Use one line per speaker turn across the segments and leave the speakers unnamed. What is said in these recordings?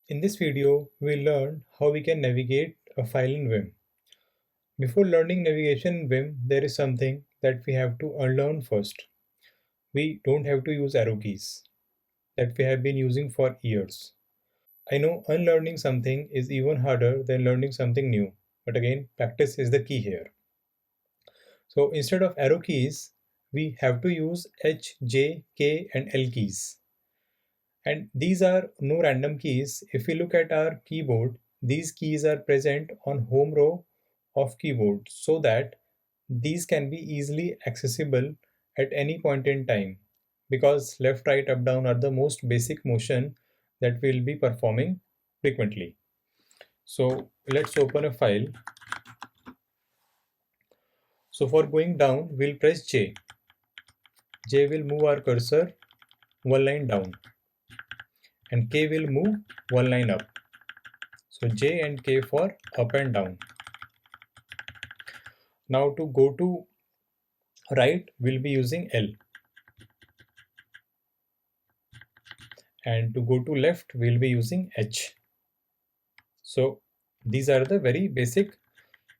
In this video, we'll learn how we can navigate a file in Vim. Before learning navigation in Vim, there is something that we have to unlearn first. We don't have to use arrow keys that we have been using for years. I know unlearning something is even harder than learning something new, but again, practice is the key here. So instead of arrow keys, we have to use H, J, K, and L keys. And these are no random keys. If we look at our keyboard, these keys are present on home row of keyboard so that these can be easily accessible at any point in time, because left, right, up, down are the most basic motion that we'll be performing frequently. So let's open a file. So for going down, we'll press J. J will move our cursor one line down and K will move one line up. So J and K for up and down. Now to go to right, we'll be using L. And to go to left, we'll be using H. So these are the very basic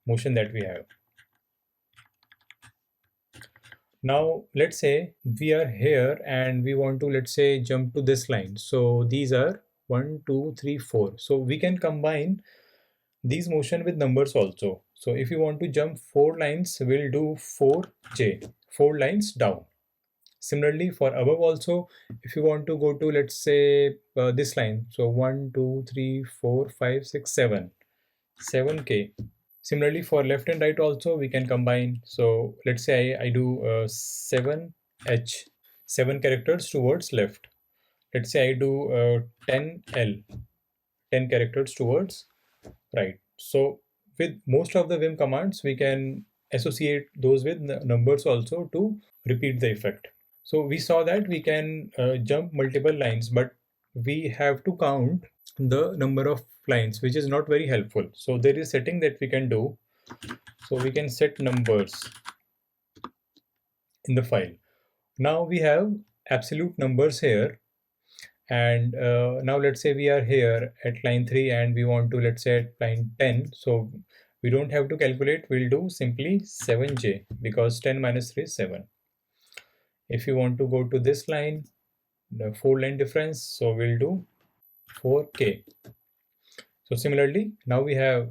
motion that we have. Now let's say we are here and we want to, let's say, jump to this line. So these are 1, 2, 3, 4. So we can combine these motion with numbers also. So if you want to jump 4 lines, we'll do 4J, 4 lines down. Similarly for above also, if you want to go to, let's say, this line, so 1, 2, 3, 4, 5, 6, 7, 7K. Similarly for left and right also we can combine. So let's say I do 7H, 7 characters towards left. Let's say I do 10L, 10 characters towards right. So with most of the Vim commands, we can associate those with numbers also to repeat the effect. So we saw that we can jump multiple lines, but we have to count the number of lines, which is not very helpful. So there is setting that we can do. So we can set numbers in the file. Now we have absolute numbers here. And now let's say we are here at line 3 and we want to, let's say, at line 10. So we don't have to calculate, we'll do simply 7J, because 10 minus 3 is 7. If you want to go to this line, the 4 line difference, so we'll do 4K. So similarly, now we have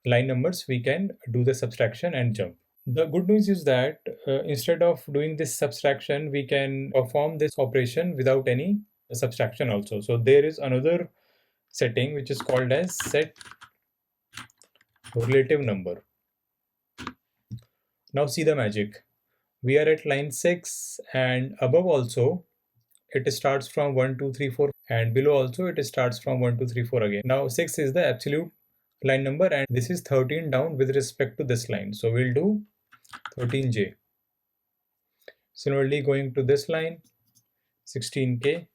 line numbers, we can do the subtraction and jump. The good news is that instead of doing this subtraction, we can perform this operation without any subtraction also. So there is another setting which is called as set relative number. Now see the magic. We are at line 6 and above also it starts from 1, 2, 3, 4, and below also it starts from 1, 2, 3, 4 again. Now 6 is the absolute line number and this is 13 down with respect to this line. So we'll do 13J. Similarly, going to this line, 16K.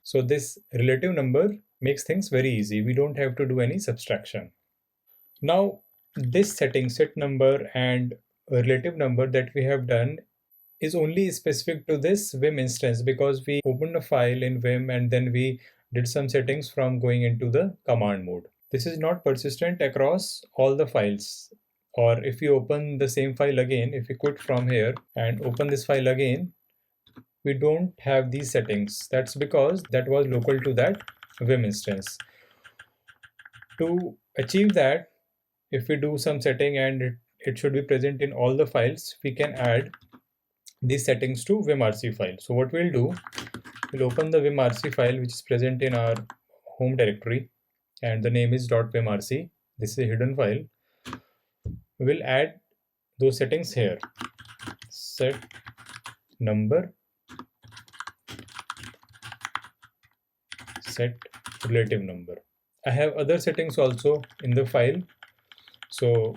So this relative number makes things very easy. We don't have to do any subtraction. Now this setting, set number and relative number that we have done is only specific to this Vim instance, because we opened a file in Vim and then we did some settings from going into the command mode. This is not persistent across all the files. Or if you open the same file again, if we quit from here and open this file again, we don't have these settings. That's because that was local to that Vim instance. To achieve that, if we do some setting and it should be present in all the files, we can add these settings to vimrc file. So what we'll do, we'll open the vimrc file which is present in our home directory and the name is .vimrc. This is a hidden file. We'll add those settings here. Set number, set relative number. I have other settings also in the file. So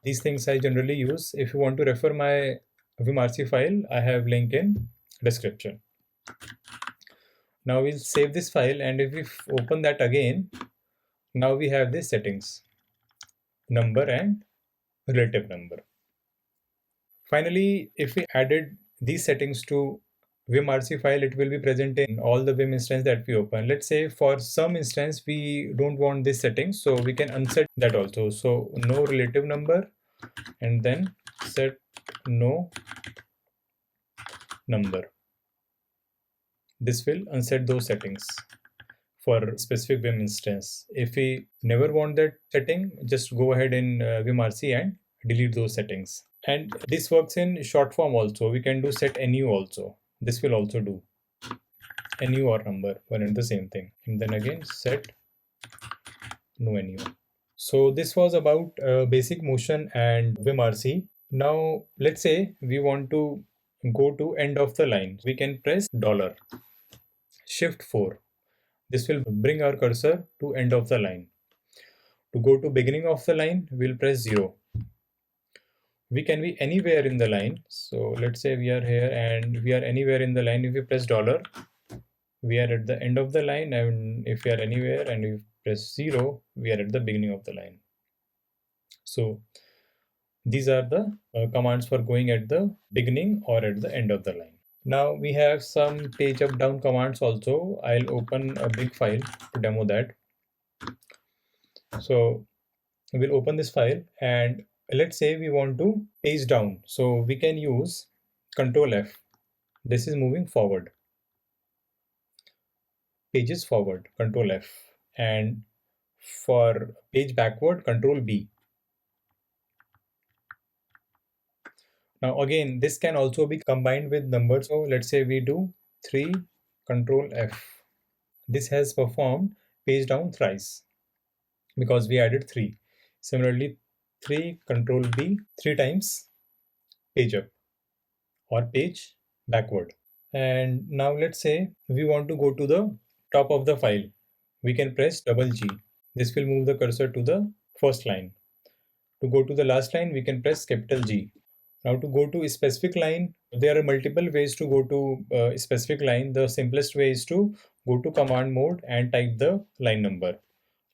these things I generally use. If you want to refer my vimrc file, I have link in description. Now we'll save this file and if we open that again, now we have these settings, number and relative number. Finally, if we added these settings to vimrc file, it will be present in all the Vim instance that we open. Let's say for some instance we don't want this setting, so we can unset that also. So no relative number and then set no number. This will unset those settings for specific Vim instance. If we never want that setting, just go ahead in vimrc and delete those settings. And this works in short form also. We can do set nu also. This will also do nu or number, one and the same thing. And then again set no nu. So this was about basic motion and vimrc. Now let's say we want to go to end of the line. We can press $shift 4. This will bring our cursor to end of the line. To go to beginning of the line, we'll press 0. We can be anywhere in the line. So let's say we are here and we are anywhere in the line. If we press $, we are at the end of the line, and if we are anywhere and we press 0, we are at the beginning of the line. So these are the commands for going at the beginning or at the end of the line. Now we have some page up down commands also. I'll open a big file to demo that. So we'll open this file and let's say we want to page down. So we can use Control F. This is moving forward. Pages forward, Control F. And for page backward, Control B. Now again, this can also be combined with numbers. So let's say we do 3, Control F. This has performed page down thrice because we added 3. Similarly, 3, Control B, 3 times page up or page backward. And now let's say we want to go to the top of the file. We can press G. This will move the cursor to the first line. To go to the last line, we can press G. Now to go to a specific line, there are multiple ways to go to a specific line. The simplest way is to go to command mode and type the line number.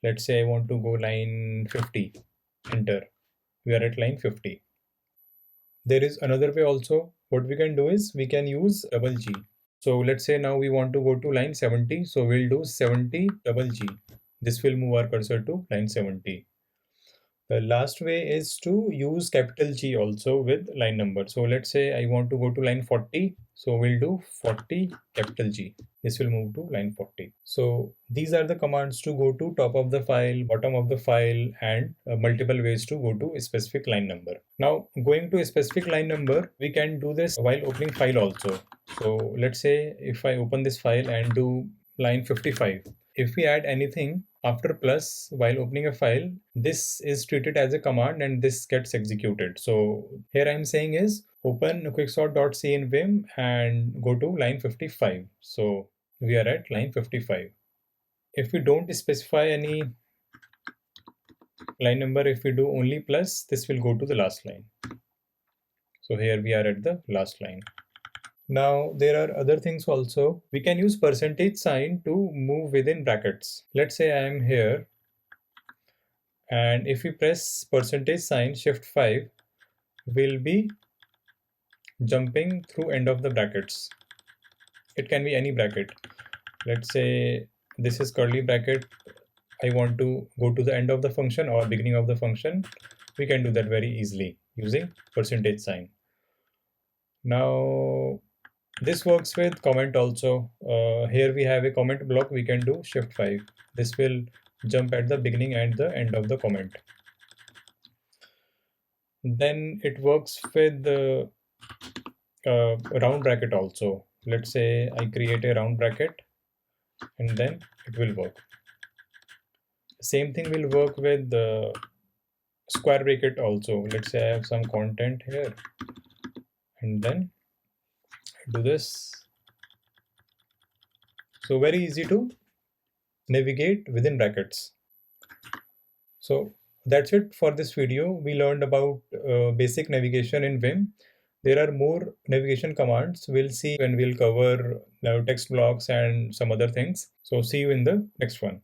Let's say I want to go line 50, enter. We are at line 50. There is another way also. What we can do is we can use G. So let's say now we want to go to line 70. So we'll do 70 G. This will move our cursor to line 70. The last way is to use G also with line number. So let's say I want to go to line 40. So we'll do 40 G. This will move to line 40. So these are the commands to go to top of the file, bottom of the file, and multiple ways to go to a specific line number. Now going to a specific line number, we can do this while opening file also. So let's say if I open this file and do line 55. If we add anything after plus while opening a file, this is treated as a command and this gets executed. So here I'm saying is open quicksort.c in Vim and go to line 55. So we are at line 55. If we don't specify any line number, if we do only plus, this will go to the last line. So here we are at the last line. Now there are other things also. We can use percentage sign to move within brackets. Let's say I am here and if we press percentage sign shift 5, we'll be jumping through end of the brackets. It can be any bracket. Let's say this is curly bracket. I want to go to the end of the function or beginning of the function. We can do that very easily using percentage sign. Now this works with comment also. Here we have a comment block. We can do shift 5. This will jump at the beginning and the end of the comment. Then it works with the round bracket also. Let's say I create a round bracket and then it will work. Same thing will work with the square bracket also. Let's say I have some content here and then do this. So very easy to navigate within brackets. So that's it for this video. We learned about basic navigation in Vim. There are more navigation commands. We'll see when we'll cover text blocks and some other things. So see you in the next one.